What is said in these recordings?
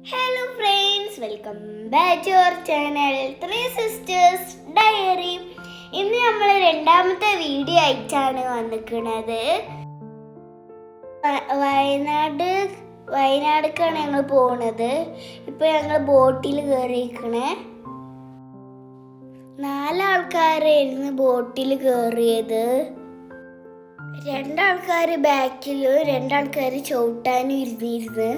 Hello friends, welcome back to our channel 3 sisters diary. ഇന്ന് നമ്മൾ രണ്ടാമത്തെ വീഡിയോ ആയിട്ടാണ് വന്നിരിക്കുന്നത്. വയനാടേക്കാണ് ഞങ്ങൾ പോകുന്നത്. ഇപ്പോൾ ഞങ്ങൾ ബോട്ടിൽ കയറിയിരിക്കണേ. 4 ആൾക്കാരായിരുന്നു ബോട്ടിൽ കയറിയത്. 2 ആൾക്കാർ ബാക്കിലും 2 ആൾക്കാർ ചവിട്ടാനും ഇരുന്നിരുന്നു.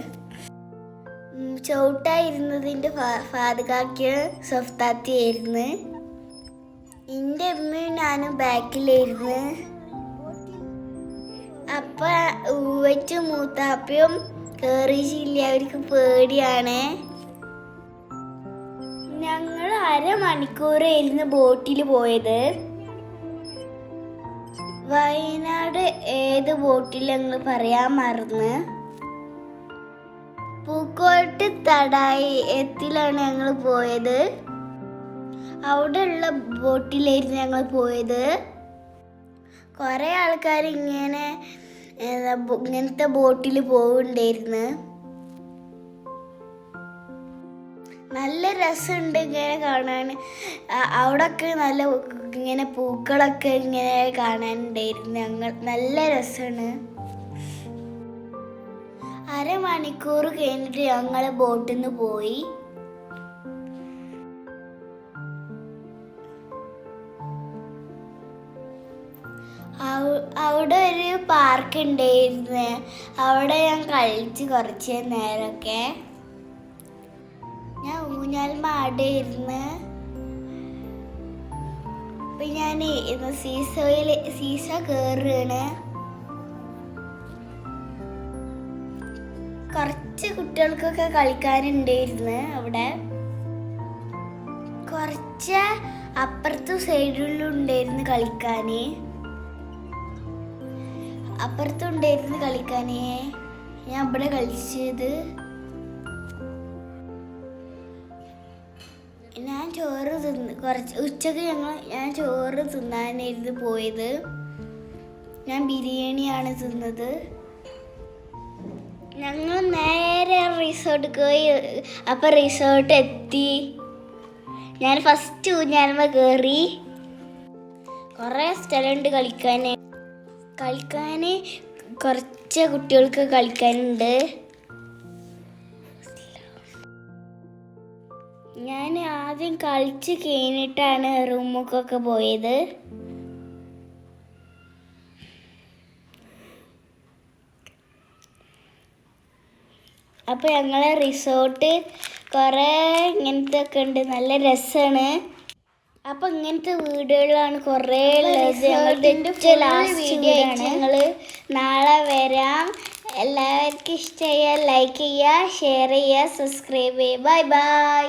ചവിട്ടായിരുന്നതിൻ്റെ ഫാദുകാക്ക് സഫ്താത്തിയായിരുന്നു. എൻ്റെ അമ്മയും ഞാനും ബാക്കിലായിരുന്നു. അപ്പം ഊവറ്റും മൂത്താപ്പയും കയറിയില്ല, അവർക്ക് പേടിയാണ്. ഞങ്ങൾ 1/2 മണിക്കൂറായിരുന്നു ബോട്ടിൽ പോയത്. വയനാട് ഏത് ബോട്ടിൽ ഞങ്ങൾ പറയാൻ മറന്ന്. പൂക്കോട്ട് തടായത്തിലാണ് ഞങ്ങൾ പോയത്. അവിടെയുള്ള ബോട്ടിലായിരുന്നു ഞങ്ങൾ പോയത്. കുറേ ആൾക്കാർ ഇങ്ങനത്തെ ബോട്ടിൽ പോകുന്നുണ്ടായിരുന്നു. നല്ല രസമുണ്ട് ഇങ്ങനെ കാണാൻ. അവിടെയൊക്കെ നല്ല ഇങ്ങനെ പൂക്കളൊക്കെ ഇങ്ങനെ കാണാനുണ്ടായിരുന്നു. നല്ല രസമാണ്. 1/2 മണിക്കൂർ കഴിഞ്ഞിട്ട് ഞങ്ങൾ ബോട്ടിൽ നിന്ന് പോയി. അവിടെ ഒരു പാർക്ക് ഉണ്ടായിരുന്നു. അവിടെ ഞാൻ കളിച്ച് കുറച്ച് നേരമൊക്കെ. ഞാൻ ഊഞ്ഞാൽ മാടായിരുന്നു. അപ്പം ഞാൻ സീസോ കയറുകയാണ്. കുറച്ച് കുട്ടികൾക്കൊക്കെ കളിക്കാനുണ്ടായിരുന്നു. അവിടെ കുറച്ച് അപ്പുറത്തും സൈഡിലും ഉണ്ടായിരുന്നു കളിക്കാൻ. ഞാൻ ഇവിടെ കളിച്ചത്. ഞാൻ ചോറ് ഉച്ചക്ക് ഞാൻ ചോറ് തിന്നാനായിരുന്നു പോയത്. ഞാൻ ബിരിയാണിയാണ് തിന്നത്. ഞങ്ങൾ നേരെ റിസോർട്ടിൽ പോയി. അപ്പം റിസോർട്ട് എത്തി. ഞാൻ ഫസ്റ്റ് ഊഞ്ഞാൽമ കയറി. കുറേ സ്ഥലമുണ്ട് കളിക്കാൻ. കുറച്ച് കുട്ടികൾക്ക് കളിക്കാനുണ്ട്. ഞാൻ ആദ്യം കളിച്ച് കഴിഞ്ഞിട്ടാണ് റൂമുക്കൊക്കെ പോയത്. അപ്പോൾ ഞങ്ങളെ റിസോർട്ട് കുറേ ഇങ്ങനത്തെ ഒക്കെ ഉണ്ട്. നല്ല രസമാണ്. അപ്പോൾ ഇങ്ങനത്തെ വീടുകളാണ് കുറേ ഉള്ളത്. ഞങ്ങളുടെ ലാസ്റ്റ് വീഡിയോ ആയിട്ട് ഞങ്ങൾ നാളെ വരാം. എല്ലാവർക്കും ഇഷ്ടമായാൽ ലൈക്ക് ചെയ്യുക, ഷെയർ ചെയ്യുക, സബ്സ്ക്രൈബ് ചെയ്യുക. Bye bye.